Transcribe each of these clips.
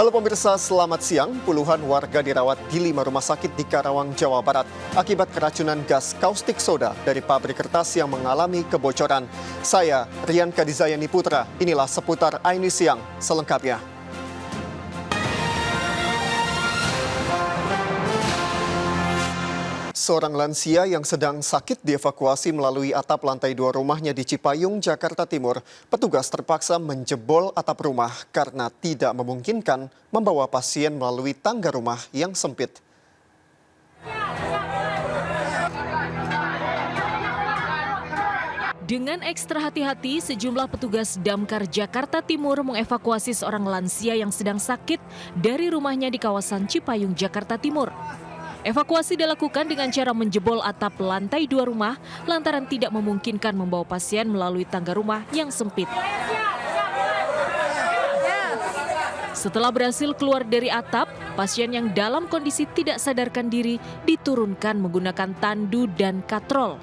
Halo pemirsa, selamat siang. Puluhan warga dirawat di 5 rumah sakit di Karawang, Jawa Barat akibat keracunan gas kaustik soda dari pabrik kertas yang mengalami kebocoran. Saya, Rian Kadizayani Putra, inilah seputar Aini Siang selengkapnya. Seorang lansia yang sedang sakit dievakuasi melalui atap lantai 2 rumahnya di Cipayung, Jakarta Timur. Petugas terpaksa menjebol atap rumah karena tidak memungkinkan membawa pasien melalui tangga rumah yang sempit. Dengan ekstra hati-hati, sejumlah petugas Damkar Jakarta Timur mengevakuasi seorang lansia yang sedang sakit dari rumahnya di kawasan Cipayung, Jakarta Timur. Evakuasi dilakukan dengan cara menjebol atap lantai 2 rumah lantaran tidak memungkinkan membawa pasien melalui tangga rumah yang sempit. Setelah berhasil keluar dari atap, pasien yang dalam kondisi tidak sadarkan diri diturunkan menggunakan tandu dan katrol.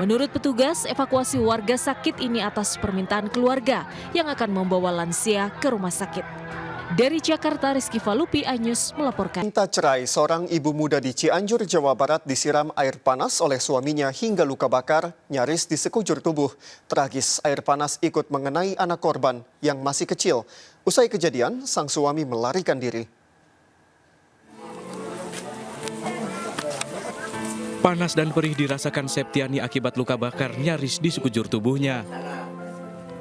Menurut petugas, evakuasi warga sakit ini atas permintaan keluarga yang akan membawa lansia ke rumah sakit. Dari Jakarta, Rizky Falupi, iNews melaporkan. Minta cerai, seorang ibu muda di Cianjur, Jawa Barat disiram air panas oleh suaminya hingga luka bakar nyaris di sekujur tubuh. Tragis, air panas ikut mengenai anak korban yang masih kecil. Usai kejadian, sang suami melarikan diri. Panas dan perih dirasakan Septiani akibat luka bakar nyaris di sekujur tubuhnya.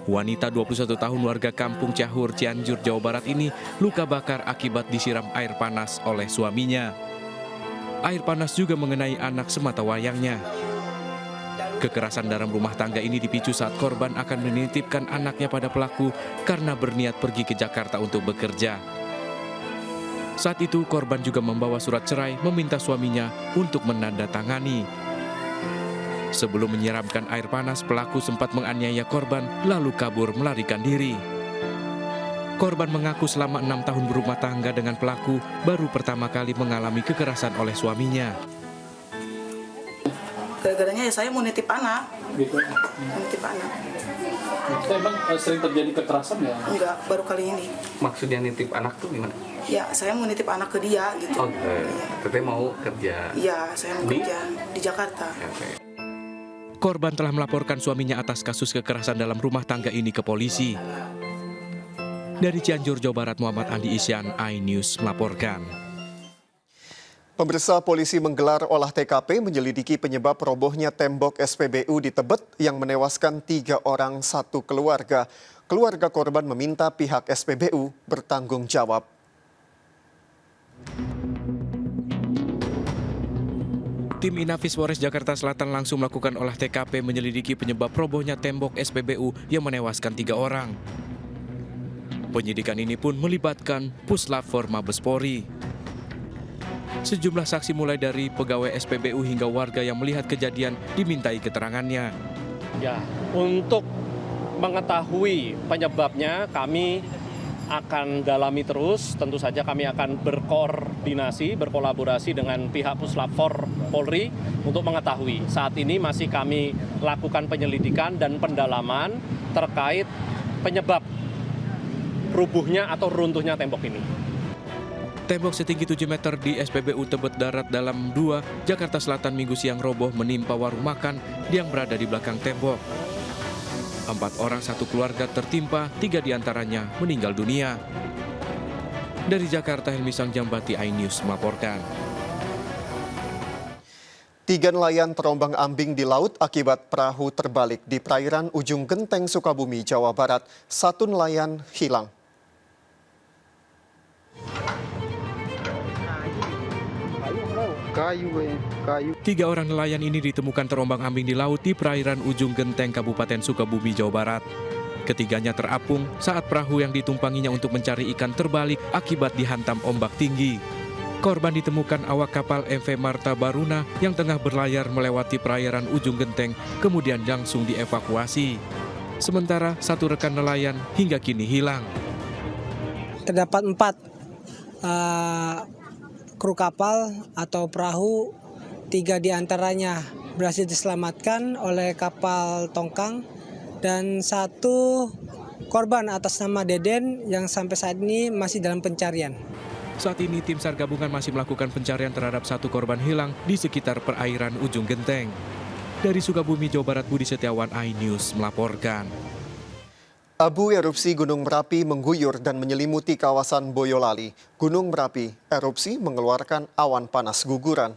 Wanita 21 tahun warga Kampung Cahur, Cianjur, Jawa Barat ini luka bakar akibat disiram air panas oleh suaminya. Air panas juga mengenai anak sematawayangnya. Kekerasan dalam rumah tangga ini dipicu saat korban akan menitipkan anaknya pada pelaku karena berniat pergi ke Jakarta untuk bekerja. Saat itu korban juga membawa surat cerai meminta suaminya untuk menandatangani. Sebelum menyiramkan air panas, pelaku sempat menganiaya korban lalu kabur melarikan diri. Korban mengaku selama 6 tahun berumah tangga dengan pelaku baru pertama kali mengalami kekerasan oleh suaminya. Gara-garanya ya saya mau nitip anak. Gitu. Nitip anak. Itu emang sering terjadi kekerasan ya? Enggak, baru kali ini. Maksudnya nitip anak tuh gimana? Ya, saya mau nitip anak ke dia gitu. Teteh mau kerja? Iya, saya mau kerja di Jakarta. Korban telah melaporkan suaminya atas kasus kekerasan dalam rumah tangga ini ke polisi. Dari Cianjur, Jawa Barat, Muhammad Andi Isyan, iNews melaporkan. Pemirsa, polisi menggelar olah TKP menyelidiki penyebab robohnya tembok SPBU di Tebet yang menewaskan 3 orang satu keluarga. Keluarga korban meminta pihak SPBU bertanggung jawab. Tim Inafis Polres Jakarta Selatan langsung melakukan olah TKP menyelidiki penyebab robohnya tembok SPBU yang menewaskan 3 orang. Penyidikan ini pun melibatkan Puslap for Mabes Polri. Sejumlah saksi mulai dari pegawai SPBU hingga warga yang melihat kejadian dimintai keterangannya. Ya, untuk mengetahui penyebabnya kami akan dalami terus. Tentu saja kami akan berkoordinasi, berkolaborasi dengan pihak Puslapfor Polri untuk mengetahui. Saat ini masih kami lakukan penyelidikan dan pendalaman terkait penyebab rubuhnya atau runtuhnya tembok ini. Tembok setinggi 7 meter di SPBU Tebet Darat Dalam 2, Jakarta Selatan Minggu siang roboh menimpa warung makan yang berada di belakang tembok. 4 orang satu keluarga tertimpa, 3 diantaranya meninggal dunia. Dari Jakarta, Helmi Sangjambati, iNews melaporkan. 3 nelayan terombang-ambing di laut akibat perahu terbalik di perairan Ujung Genteng, Sukabumi, Jawa Barat. 1 nelayan hilang. Kayu. 3 orang nelayan ini ditemukan terombang-ambing di laut di perairan Ujung Genteng, Kabupaten Sukabumi, Jawa Barat. Ketiganya terapung saat perahu yang ditumpanginya untuk mencari ikan terbalik akibat dihantam ombak tinggi. Korban ditemukan awak kapal MV Marta Baruna yang tengah berlayar melewati perairan Ujung Genteng, kemudian langsung dievakuasi. Sementara 1 rekan nelayan hingga kini hilang. Terdapat 4 kru kapal atau perahu, 3 diantaranya berhasil diselamatkan oleh kapal tongkang dan 1 korban atas nama Deden yang sampai saat ini masih dalam pencarian. Saat ini tim SAR gabungan masih melakukan pencarian terhadap 1 korban hilang di sekitar perairan Ujung Genteng. Dari Sukabumi, Jawa Barat, Budi Setiawan, iNews melaporkan. Abu erupsi Gunung Merapi mengguyur dan menyelimuti kawasan Boyolali. Gunung Merapi erupsi mengeluarkan awan panas guguran.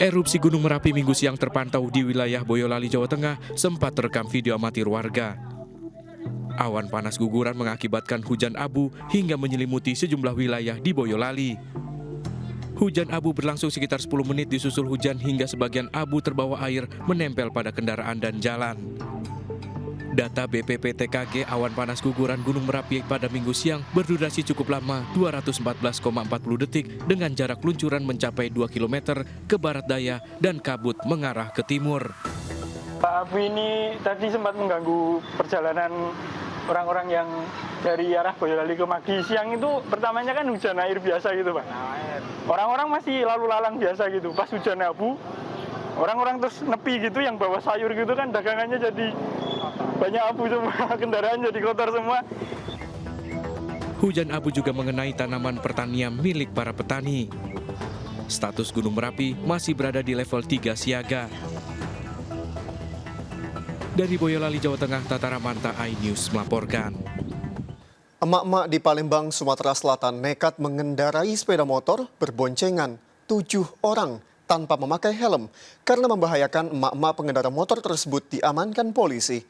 Erupsi Gunung Merapi Minggu siang terpantau di wilayah Boyolali, Jawa Tengah, sempat terekam video amatir warga. Awan panas guguran mengakibatkan hujan abu hingga menyelimuti sejumlah wilayah di Boyolali. Hujan abu berlangsung sekitar 10 menit disusul hujan hingga sebagian abu terbawa air menempel pada kendaraan dan jalan. Data BPPTKG, awan panas guguran Gunung Merapi pada Minggu siang berdurasi cukup lama, 214,40 detik dengan jarak luncuran mencapai 2 km ke barat daya dan kabut mengarah ke timur. Abu ini tadi sempat mengganggu perjalanan orang-orang yang dari arah Boyolali ke Magi. Siang itu pertamanya kan hujan air biasa gitu, Pak. Orang-orang masih lalu lalang biasa gitu. Pas hujan abu, orang-orang terus nepi gitu, yang bawa sayur gitu kan dagangannya jadi banyak abu semua, kendaraan jadi kotor semua. Hujan abu juga mengenai tanaman pertanian milik para petani. Status Gunung Merapi masih berada di level 3 siaga. Dari Boyolali, Jawa Tengah, Tata Ramanta, iNews melaporkan. Emak-emak di Palembang, Sumatera Selatan nekat mengendarai sepeda motor berboncengan 7 orang tanpa memakai helm karena membahayakan emak-emak pengendara motor tersebut diamankan polisi.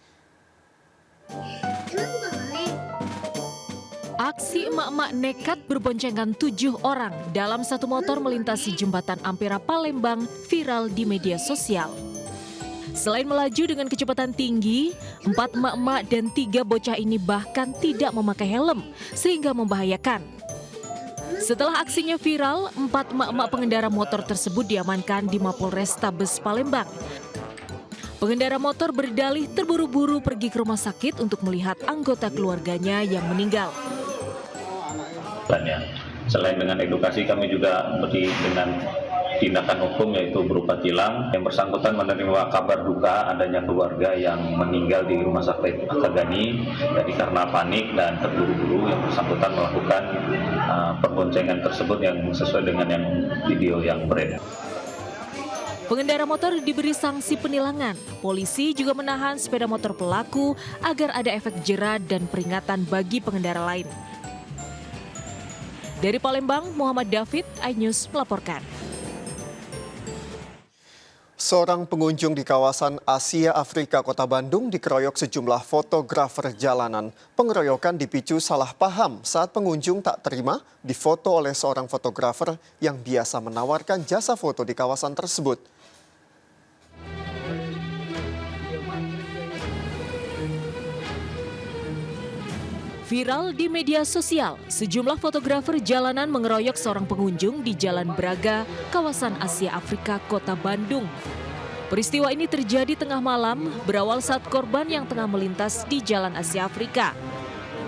Aksi emak-emak nekat berboncengan 7 orang dalam satu motor melintasi jembatan Ampera Palembang viral di media sosial. Selain melaju dengan kecepatan tinggi, 4 emak-emak dan 3 bocah ini bahkan tidak memakai helm sehingga membahayakan. Setelah aksinya viral, 4 emak-emak pengendara motor tersebut diamankan di Mapolrestabes Palembang. Pengendara motor berdalih terburu-buru pergi ke rumah sakit untuk melihat anggota keluarganya yang meninggal. Selain dengan edukasi, kami juga beri dengan tindakan hukum yaitu berupa tilang. Yang bersangkutan menerima kabar duka adanya keluarga yang meninggal di Rumah Sakit Akagani. Jadi karena panik dan terburu-buru, yang bersangkutan melakukan perboncengan tersebut yang sesuai dengan yang video yang beredar. Pengendara motor diberi sanksi penilangan. Polisi juga menahan sepeda motor pelaku agar ada efek jera dan peringatan bagi pengendara lain. Dari Palembang, Muhammad David, iNews melaporkan. Seorang pengunjung di kawasan Asia Afrika Kota Bandung dikeroyok sejumlah fotografer jalanan. Pengeroyokan dipicu salah paham saat pengunjung tak terima difoto oleh seorang fotografer yang biasa menawarkan jasa foto di kawasan tersebut. Viral di media sosial, sejumlah fotografer jalanan mengeroyok seorang pengunjung di Jalan Braga, kawasan Asia Afrika Kota Bandung. Peristiwa ini terjadi tengah malam, berawal saat korban yang tengah melintas di Jalan Asia Afrika.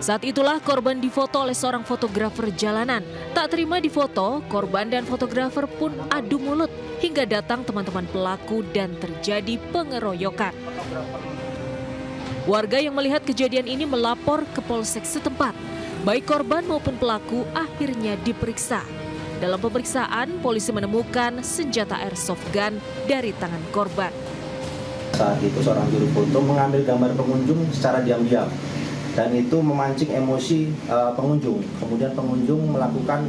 Saat itulah korban difoto oleh seorang fotografer jalanan. Tak terima difoto, korban dan fotografer pun adu mulut hingga datang teman-teman pelaku dan terjadi pengeroyokan. Warga yang melihat kejadian ini melapor ke polsek setempat. Baik korban maupun pelaku akhirnya diperiksa. Dalam pemeriksaan, polisi menemukan senjata airsoft gun dari tangan korban. Saat itu seorang juru foto mengambil gambar pengunjung secara diam-diam. Dan itu memancing emosi pengunjung. Kemudian pengunjung melakukan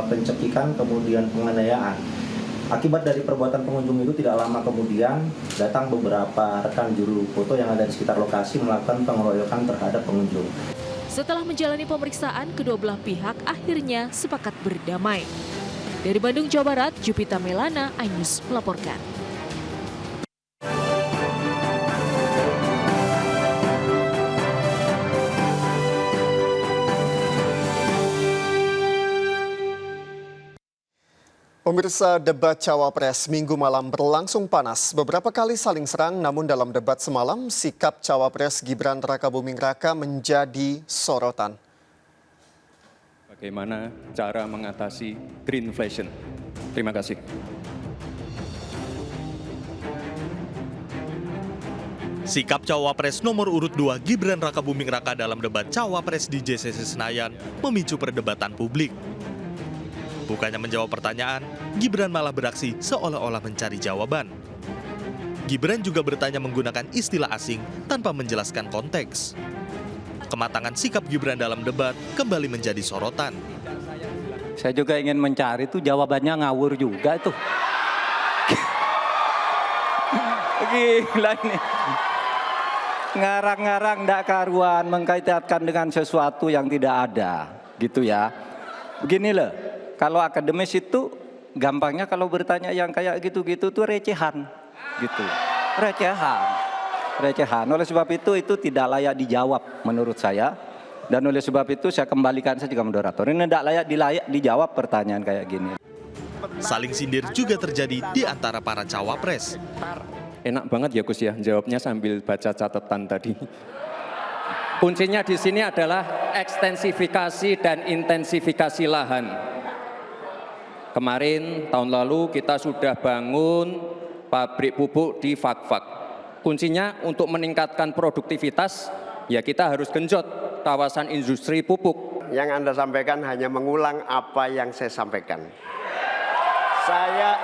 pencekikan, kemudian penganiayaan. Akibat dari perbuatan pengunjung itu tidak lama kemudian datang beberapa rekan juru foto yang ada di sekitar lokasi melakukan pengeroyokan terhadap pengunjung. Setelah menjalani pemeriksaan, kedua belah pihak akhirnya sepakat berdamai. Dari Bandung, Jawa Barat, Jupita Melana, iNews melaporkan. Pemirsa, debat Cawapres Minggu malam berlangsung panas. Beberapa kali saling serang, namun dalam debat semalam, sikap Cawapres Gibran Rakabuming Raka menjadi sorotan. Bagaimana cara mengatasi greenflation? Terima kasih. Sikap Cawapres nomor urut 2 Gibran Rakabuming Raka dalam debat Cawapres di JCC Senayan memicu perdebatan publik. Bukannya menjawab pertanyaan, Gibran malah beraksi seolah-olah mencari jawaban. Gibran juga bertanya menggunakan istilah asing tanpa menjelaskan konteks. Kematangan sikap Gibran dalam debat kembali menjadi sorotan. Saya juga ingin mencari tuh jawabannya ngawur juga tuh. Gila ini. Ngarang-ngarang ndak karuan mengkaitkan dengan sesuatu yang tidak ada, gitu ya. Begini loh, kalau akademis itu gampangnya kalau bertanya yang kayak gitu-gitu tuh recehan, gitu. Recehan. Oleh sebab itu tidak layak dijawab menurut saya. Dan oleh sebab itu saya kembalikan saja ke moderator. Ini tidak layak dijawab pertanyaan kayak gini. Saling sindir juga terjadi di antara para cawapres. Enak banget ya Gus ya, jawabnya sambil baca catatan tadi. Kuncinya di sini adalah ekstensifikasi dan intensifikasi lahan. Kemarin tahun lalu kita sudah bangun pabrik pupuk di Fak-Fak. Kuncinya untuk meningkatkan produktivitas, ya kita harus genjot kawasan industri pupuk. Yang Anda sampaikan hanya mengulang apa yang saya sampaikan. Saya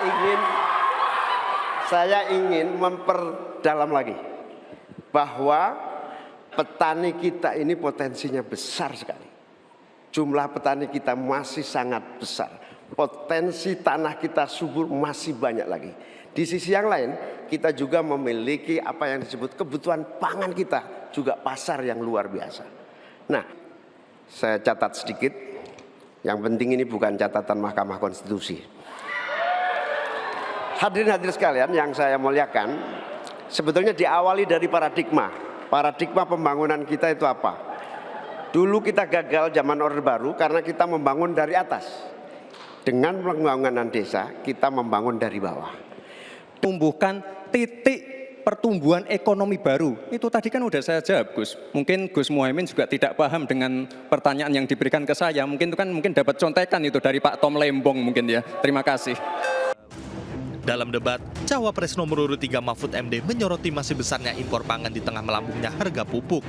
ingin memperdalam lagi bahwa petani kita ini potensinya besar sekali. Jumlah petani kita masih sangat besar. Potensi tanah kita subur masih banyak lagi. Di sisi yang lain, kita juga memiliki apa yang disebut kebutuhan pangan kita, juga pasar yang luar biasa. Nah, saya catat sedikit. Yang penting ini bukan catatan Mahkamah Konstitusi. Hadirin sekalian yang saya muliakan, sebetulnya diawali dari paradigma. Paradigma pembangunan kita itu apa? Dulu kita gagal zaman Orde Baru karena kita membangun dari atas. Dengan pembangunan desa, kita membangun dari bawah. Tumbuhkan titik pertumbuhan ekonomi baru. Itu tadi kan udah saya jawab Gus. Mungkin Gus Muhaimin juga tidak paham dengan pertanyaan yang diberikan ke saya. Mungkin itu kan dapat contekan itu dari Pak Tom Lembong mungkin ya. Terima kasih. Dalam debat, Cawapres nomor urut 3 Mahfud MD menyoroti masih besarnya impor pangan di tengah melambungnya harga pupuk.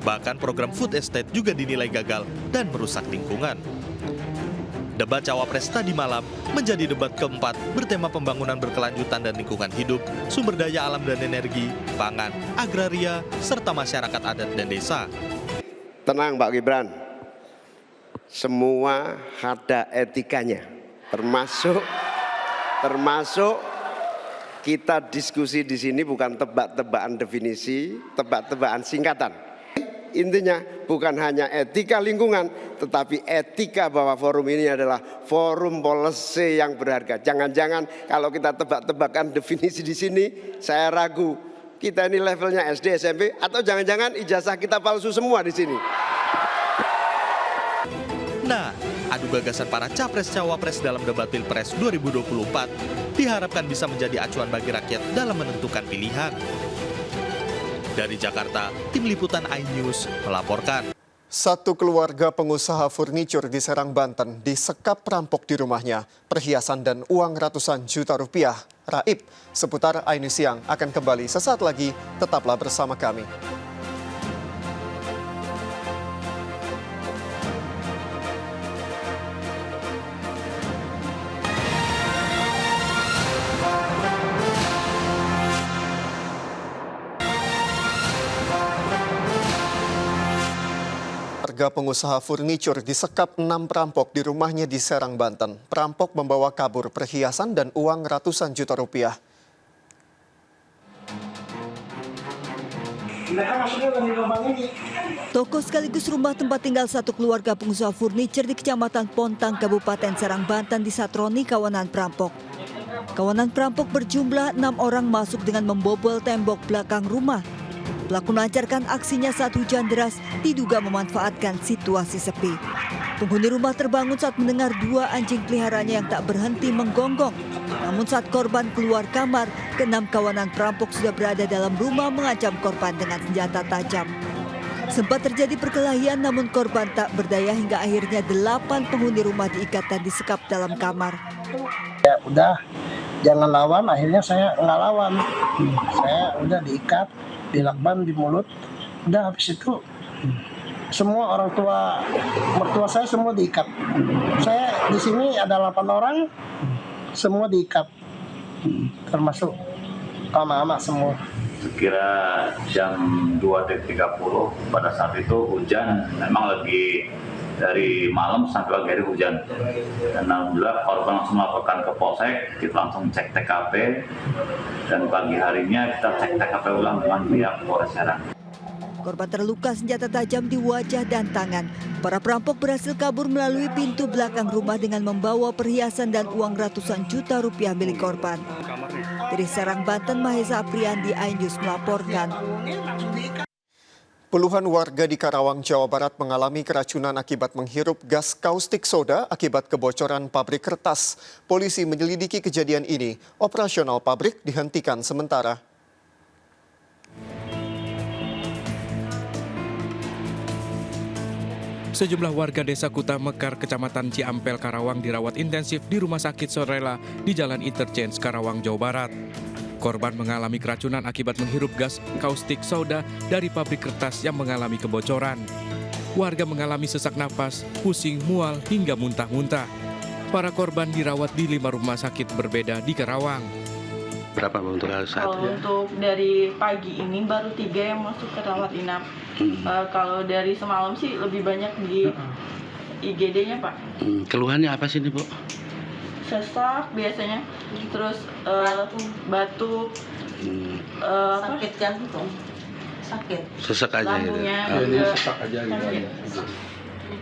Bahkan program food estate juga dinilai gagal dan merusak lingkungan. Debat Cawapres tadi malam menjadi debat keempat bertema pembangunan berkelanjutan dan lingkungan hidup, sumber daya alam dan energi, pangan, agraria, serta masyarakat adat dan desa. Tenang Pak Gibran, semua ada etikanya, termasuk kita diskusi di sini bukan tebak-tebakan definisi, tebak-tebakan singkatan. Intinya bukan hanya etika lingkungan, tetapi etika bahwa forum ini adalah forum policy yang berharga. Jangan-jangan kalau kita tebak-tebakan definisi di sini, saya ragu kita ini levelnya SD, SMP, atau jangan-jangan ijazah kita palsu semua di sini. Nah, adu gagasan para capres-cawapres dalam debat Pilpres 2024 diharapkan bisa menjadi acuan bagi rakyat dalam menentukan pilihan. Dari Jakarta, Tim Liputan iNews melaporkan. Satu keluarga pengusaha furnitur di Serang, Banten disekap perampok di rumahnya. Perhiasan dan uang ratusan juta rupiah. Raib, seputar iNews Siang akan kembali sesaat lagi. Tetaplah bersama kami. Keluarga pengusaha furnitur disekap 6 perampok di rumahnya di Serang, Banten. Perampok membawa kabur perhiasan dan uang ratusan juta rupiah. Toko sekaligus rumah tempat tinggal satu keluarga pengusaha furnitur di Kecamatan Pontang, Kabupaten Serang, Banten disatroni kawanan perampok. Kawanan perampok berjumlah 6 orang masuk dengan membobol tembok belakang rumah. Pelaku melancarkan aksinya saat hujan deras, diduga memanfaatkan situasi sepi. Penghuni rumah terbangun saat mendengar 2 anjing peliharaannya yang tak berhenti menggonggong. Namun saat korban keluar kamar, ke-6 kawanan perampok sudah berada dalam rumah mengancam korban dengan senjata tajam. Sempat terjadi perkelahian namun korban tak berdaya hingga akhirnya 8 penghuni rumah diikat dan disekap dalam kamar. Ya udah, jangan lawan, akhirnya saya nggak lawan. Saya udah diikat, dilakban di mulut. Udah habis itu semua orang tua, mertua saya semua diikat. Saya di sini ada 8 orang, semua diikat, termasuk ama-ama semua. Sekira jam 2.30 pada saat itu hujan, memang lagi dari malam sampai pagi hari hujan. Dan alhamdulillah korban langsung melaporkan ke Polsek, kita langsung cek TKP, dan pagi harinya kita cek TKP ulang dengan pihak Polres Serang. Korban terluka senjata tajam di wajah dan tangan. Para perampok berhasil kabur melalui pintu belakang rumah dengan membawa perhiasan dan uang ratusan juta rupiah milik korban. Dari Serang, Banten, Mahesa Apriandi, iNews melaporkan. Puluhan warga di Karawang, Jawa Barat mengalami keracunan akibat menghirup gas kaustik soda akibat kebocoran pabrik kertas. Polisi menyelidiki kejadian ini. Operasional pabrik dihentikan sementara. Sejumlah warga desa Kuta Mekar, Kecamatan Ciampel, Karawang dirawat intensif di Rumah Sakit Sorela di Jalan Interchange, Karawang, Jawa Barat. Korban mengalami keracunan akibat menghirup gas kaustik soda dari pabrik kertas yang mengalami kebocoran. Warga mengalami sesak napas, pusing, mual, hingga muntah-muntah. Para korban dirawat di 5 rumah sakit berbeda di Karawang. Berapa untuk saat itu? Untuk dari pagi ini baru 3 yang masuk ke rawat inap. Kalau dari semalam sih lebih banyak di IGD-nya, Pak. Keluhannya apa sih nih, Bu? Sesak biasanya, terus batuk, sakit jantung, sakit. Sesak aja gitu. Lambungnya juga sakit.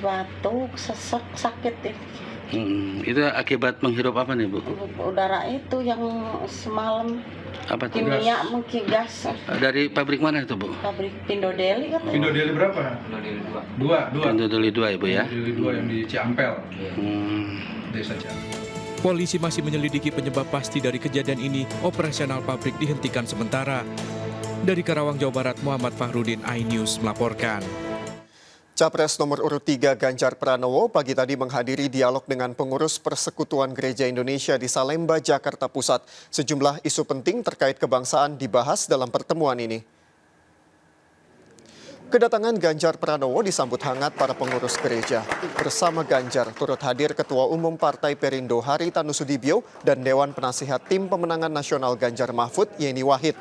Batuk, sesak, sakit ya. Itu akibat menghirup apa nih, Bu? Udara itu yang semalam. Apa itu? Kimia mungkin gas. Dari pabrik mana itu, Bu? Pabrik Pindodeli katanya. Pindodeli berapa? Pindodeli 2 ya, Bu ya? Pindodeli 2 yang di Ciampel. Desa Ciampel. Polisi masih menyelidiki penyebab pasti dari kejadian ini. Operasional pabrik dihentikan sementara. Dari Karawang, Jawa Barat, Muhammad Fahrudin, iNews melaporkan. Capres nomor urut 3 Ganjar Pranowo pagi tadi menghadiri dialog dengan pengurus Persekutuan Gereja Indonesia di Salemba, Jakarta Pusat. Sejumlah isu penting terkait kebangsaan dibahas dalam pertemuan ini. Kedatangan Ganjar Pranowo disambut hangat para pengurus gereja. Bersama Ganjar turut hadir Ketua Umum Partai Perindo Haritanu Sudibyo dan Dewan Penasihat Tim Pemenangan Nasional Ganjar Mahfud Yeni Wahid.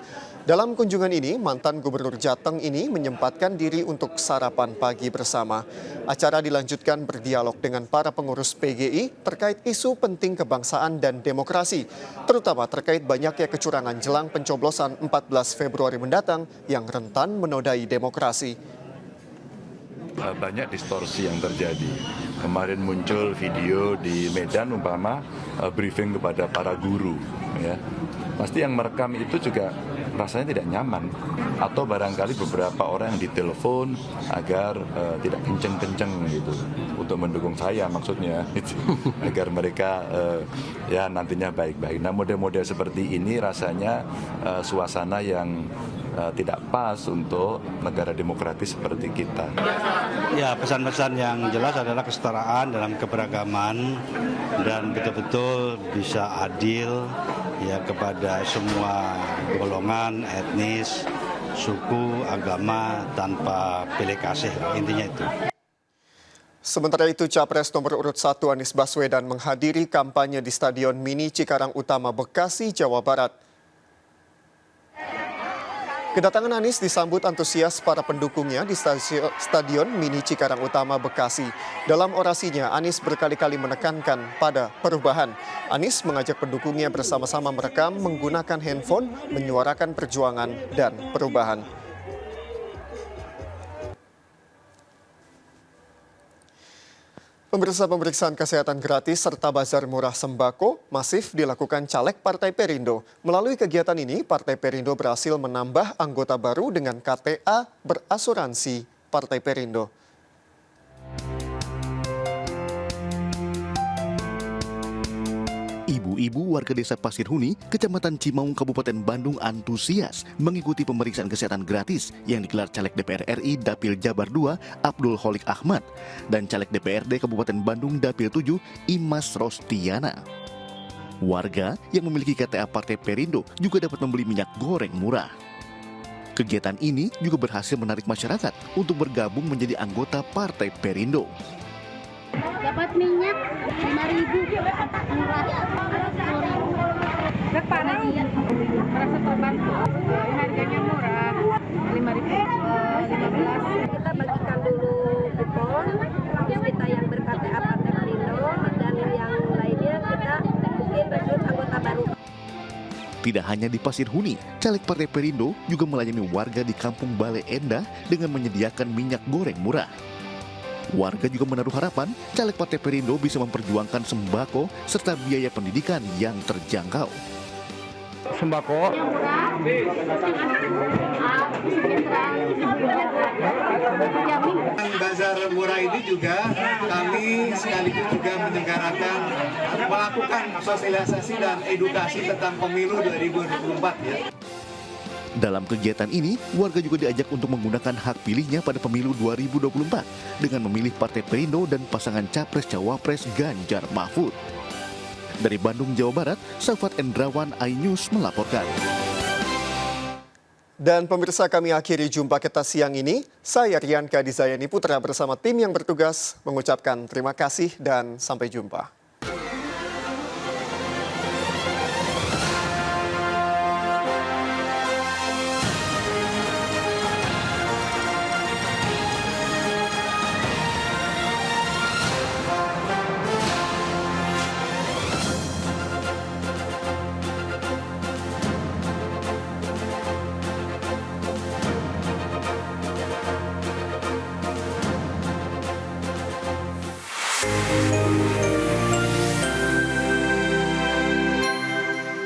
Dalam kunjungan ini, mantan Gubernur Jateng ini menyempatkan diri untuk sarapan pagi bersama. Acara dilanjutkan berdialog dengan para pengurus PGI terkait isu penting kebangsaan dan demokrasi, terutama terkait banyaknya kecurangan jelang pencoblosan 14 Februari mendatang yang rentan menodai demokrasi. Banyak distorsi yang terjadi. Kemarin muncul video di Medan umpama briefing kepada para guru, ya. Pasti yang merekam itu juga rasanya tidak nyaman, atau barangkali beberapa orang yang ditelepon agar tidak kenceng-kenceng gitu untuk mendukung saya, maksudnya agar mereka ya nantinya baik-baik. Nah, model-model seperti ini rasanya suasana yang tidak pas untuk negara demokratis seperti kita. Ya, pesan-pesan yang jelas adalah kesetaraan dalam keberagaman dan betul-betul bisa adil ya kepada semua golongan, etnis, suku, agama tanpa pilih kasih, intinya itu. Sementara itu, Capres nomor urut 1 Anies Baswedan menghadiri kampanye di Stadion Mini Cikarang Utama, Bekasi, Jawa Barat. Kedatangan Anies disambut antusias para pendukungnya di Stadion Mini Cikarang Utama, Bekasi. Dalam orasinya, Anies berkali-kali menekankan pada perubahan. Anies mengajak pendukungnya bersama-sama merekam menggunakan handphone, menyuarakan perjuangan dan perubahan. Pemirsa, pemeriksaan kesehatan gratis serta bazar murah sembako masif dilakukan caleg Partai Perindo. Melalui kegiatan ini, Partai Perindo berhasil menambah anggota baru dengan KTA berasuransi Partai Perindo. Ibu-ibu warga desa Pasir Huni, Kecamatan Cimaung, Kabupaten Bandung antusias mengikuti pemeriksaan kesehatan gratis yang digelar Caleg DPR RI Dapil Jabar II Abdul Kholik Ahmad dan Caleg DPRD Kabupaten Bandung Dapil 7 Imas Rostiana. Warga yang memiliki KTA Partai Perindo juga dapat membeli minyak goreng murah. Kegiatan ini juga berhasil menarik masyarakat untuk bergabung menjadi anggota Partai Perindo. Dapat minyak 5.000, murah 10.000. Sekarang merasa terbantu, harganya murah 5.015. Kita bagikan dulu kupon, kita yang berKTA Partai Perindo dan yang lainnya kita mungkin rekrut anggota baru. Tidak hanya di Pasir Huni, caleg Partai Perindo juga melayani warga di Kampung Bale Endah dengan menyediakan minyak goreng murah. Warga juga menaruh harapan caleg Partai Perindo bisa memperjuangkan sembako serta biaya pendidikan yang terjangkau. Sembako bazar murah ini juga kami sekaligus juga menyelenggarakan melakukan sosialisasi dan edukasi tentang pemilu 2024 ya. Dalam kegiatan ini, warga juga diajak untuk menggunakan hak pilihnya pada pemilu 2024 dengan memilih Partai Perindo dan pasangan Capres-Cawapres Ganjar Mahfud. Dari Bandung, Jawa Barat, Safat Endrawan, iNews melaporkan. Dan pemirsa, kami akhiri jumpa kita siang ini. Saya Rian Kadizayani Putra bersama tim yang bertugas mengucapkan terima kasih dan sampai jumpa.